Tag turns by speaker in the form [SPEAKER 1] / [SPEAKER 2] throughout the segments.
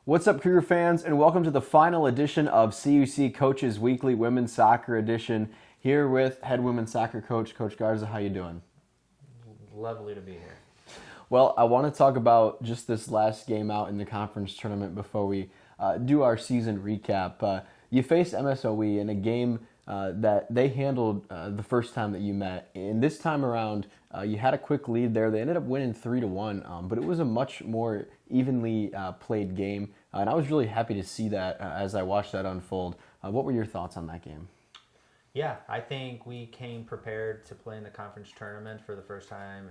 [SPEAKER 1] What's up, Cougar fans, and welcome to the final edition of CUC Coaches Weekly Women's Soccer Edition. Here with head women's soccer coach, Coach Garza. How you doing?
[SPEAKER 2] Lovely to be here.
[SPEAKER 1] Well, I want to talk about just this last game out in the conference tournament before we do our season recap. You faced MSOE in a game that they handled the first time that you met. And this time around, you had a quick lead there. They ended up winning 3-1, but it was a much more evenly played game. And I was really happy to see that as I watched that unfold. What were your thoughts on that game?
[SPEAKER 2] Yeah, I think we came prepared to play in the conference tournament for the first time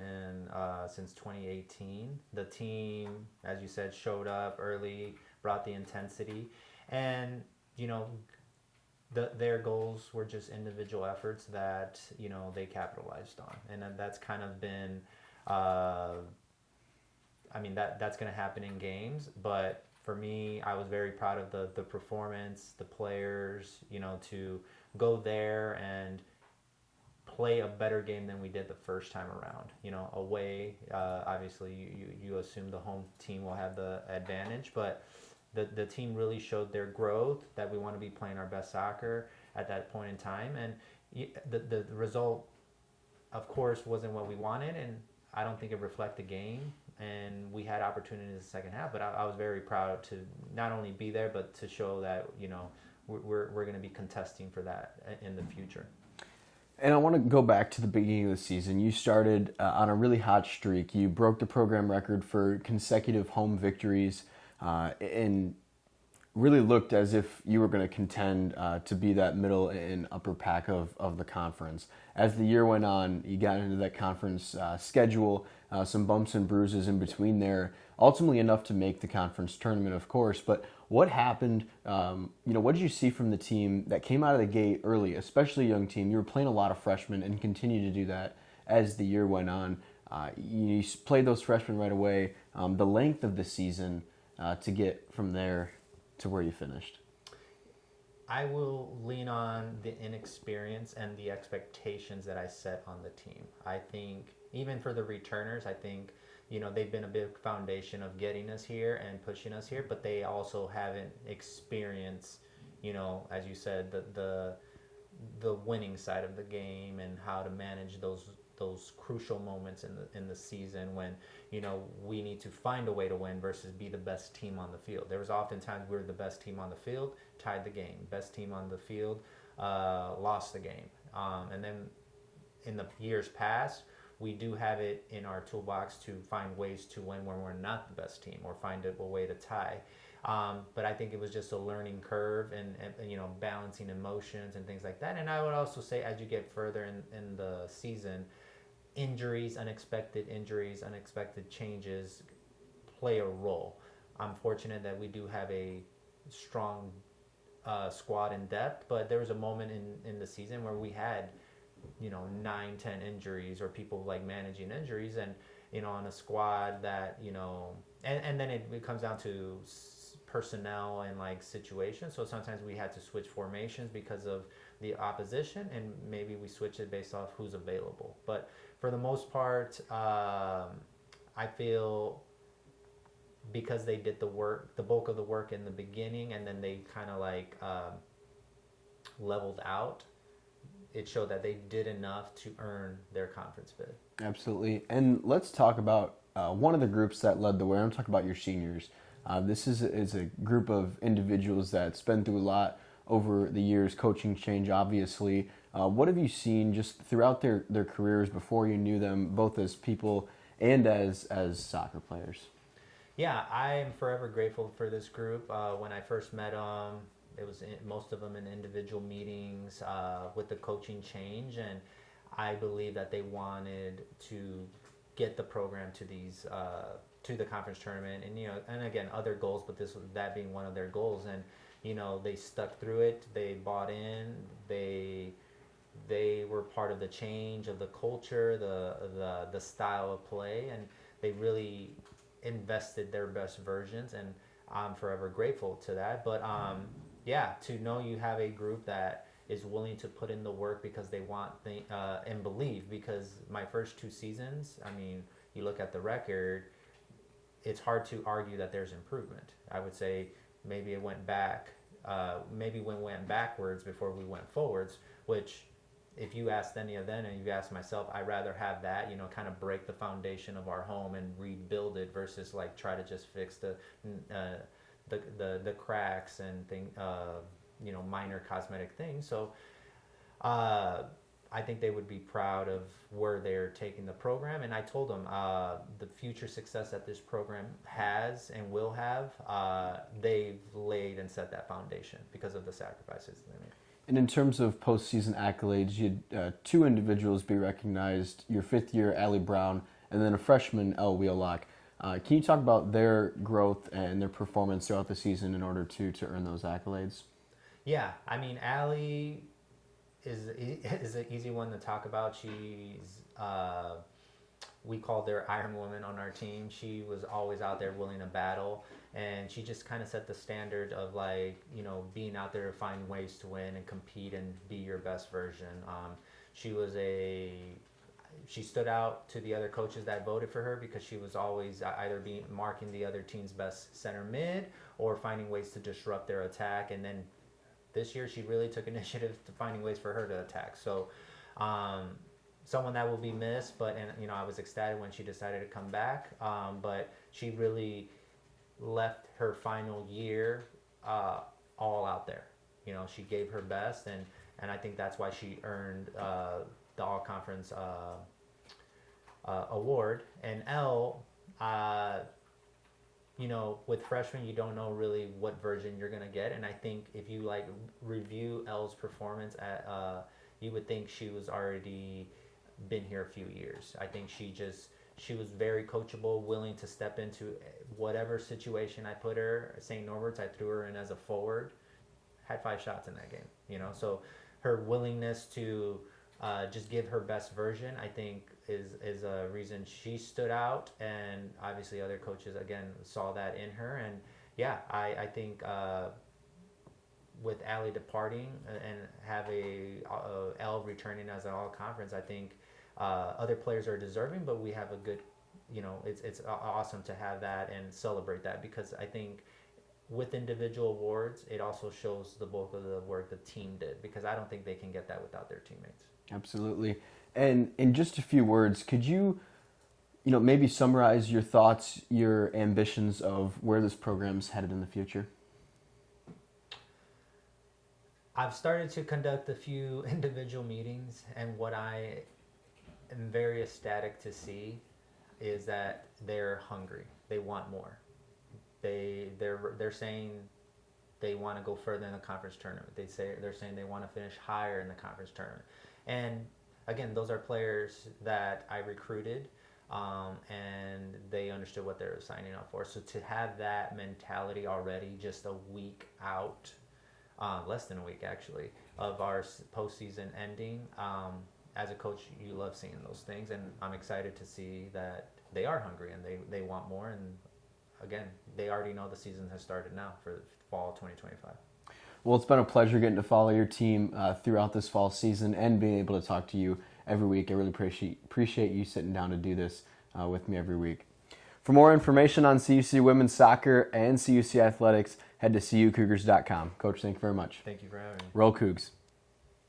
[SPEAKER 2] since 2018. The team, as you said, showed up early, brought the intensity, and their goals were just individual efforts that they capitalized on, and that's kind of been, that's going to happen in games, but for me, I was very proud of the performance, the players, to go there and play a better game than we did the first time around. Away, obviously you assume the home team will have the advantage, but the team really showed their growth, that we want to be playing our best soccer at that point in time. And the result, of course, wasn't what we wanted, and I don't think it reflected the game. And we had opportunities in the second half, but I was very proud to not only be there, but to show that, we're going to be contesting for that in the future.
[SPEAKER 1] And I want to go back to the beginning of the season. You started on a really hot streak. You broke the program record for consecutive home victories and really looked as if you were going to contend to be that middle and upper pack of the conference. As the year went on, you got into that conference schedule, some bumps and bruises in between there, ultimately enough to make the conference tournament, of course. But what happened? What did you see from the team that came out of the gate early, especially a young team? You were playing a lot of freshmen and continued to do that as the year went on. You played those freshmen right away. The length of the season to get from there to where you finished?
[SPEAKER 2] I will lean on the inexperience and the expectations that I set on the team. I think even for the returners, I think they've been a big foundation of getting us here and pushing us here, but they also haven't experienced, as you said, the winning side of the game and how to manage those crucial moments in the season when we need to find a way to win versus be the best team on the field. There was often times we were the best team on the field, tied the game. Best team on the field, lost the game. And then in the years past, we do have it in our toolbox to find ways to win when we're not the best team, or find a way to tie. But I think it was just a learning curve and balancing emotions and things like that. And I would also say, as you get further in the season, unexpected injuries, unexpected changes play a role. I'm fortunate that we do have a strong squad in depth, but there was a moment in the season where we had 9-10 injuries, or people like managing injuries, and on a squad that and then it comes down to personnel and like situations. So sometimes we had to switch formations because of the opposition, and maybe we switch it based off who's available. But for the most part, I feel because they did the bulk of the work in the beginning, and then they kind of like leveled out, it showed that they did enough to earn their conference bid.
[SPEAKER 1] Absolutely. And let's talk about one of the groups that led the way. I'm talking about your seniors. This is a group of individuals that's been through a lot over the years, coaching change, obviously. What have you seen just throughout their careers before you knew them, both as people and as soccer players?
[SPEAKER 2] Yeah, I am forever grateful for this group. When I first met them, it was most of them in individual meetings with the coaching change, and I believe that they wanted to get the program to these to the conference tournament, and again other goals, but that being one of their goals. And they stuck through it. They bought in. They were part of the change of the culture, the style of play, and they really invested their best versions, and I'm forever grateful to that. But to know you have a group that is willing to put in the work because they want and believe. Because my first 2 seasons, I mean, you look at the record, it's hard to argue that there's improvement. I would say maybe it went back, maybe we went backwards before we went forwards, which if you asked any of them and you asked myself, I'd rather have that, kind of break the foundation of our home and rebuild it versus like try to just fix the cracks and minor cosmetic things. So I think they would be proud of where they're taking the program. And I told them the future success that this program has and will have, they've laid and set that foundation because of the sacrifices they made.
[SPEAKER 1] And in terms of postseason accolades, you had two individuals be recognized, your fifth year, Allie Brown, and then a freshman, Elle Wheelock. Can you talk about their growth and their performance throughout the season in order to earn those accolades?
[SPEAKER 2] Yeah, I mean, Allie is an easy one to talk about. She's, we called her Iron Woman on our team. She was always out there willing to battle, and she just kind of set the standard of being out there to find ways to win and compete and be your best version. She stood out to the other coaches that voted for her because she was always either marking the other team's best center mid or finding ways to disrupt their attack. And then this year she really took initiative to finding ways for her to attack. So someone that will be missed, I was ecstatic when she decided to come back. But she really left her final year all out there. She gave her best, and I think that's why she earned the all-conference award. And Elle, with freshmen, you don't know really what version you're going to get. And I think if you review Elle's performance, you would think she was already been here a few years. I think she was very coachable, willing to step into whatever situation I put her. St. Norbert's, I threw her in as a forward, had 5 shots in that game. So her willingness to just give her best version, I think, is a reason she stood out, and obviously other coaches again saw that in her. And yeah, I think with Allie departing and have Elle returning as an all-conference, I think other players are deserving, but we have a good, it's awesome to have that and celebrate that, because I think with individual awards, it also shows the bulk of the work the team did, because I don't think they can get that without their teammates.
[SPEAKER 1] Absolutely. And in just a few words, could you, maybe summarize your thoughts, your ambitions of where this program's headed in the future?
[SPEAKER 2] I've started to conduct a few individual meetings, and what I am very ecstatic to see is that they're hungry. They want more. They're saying they want to go further in the conference tournament. They're saying they want to finish higher in the conference tournament. And again, those are players that I recruited, and they understood what they were signing up for. So to have that mentality already, just a week out, less than a week actually, of our postseason ending, as a coach, you love seeing those things, and I'm excited to see that they are hungry and they want more. And again, they already know the season has started now for fall 2025.
[SPEAKER 1] Well, it's been a pleasure getting to follow your team throughout this fall season and being able to talk to you every week. I really appreciate you sitting down to do this with me every week. For more information on CUC women's soccer and CUC athletics, head to cucougars.com. Coach, thank you very much.
[SPEAKER 2] Thank you for having me.
[SPEAKER 1] Roll Cougs.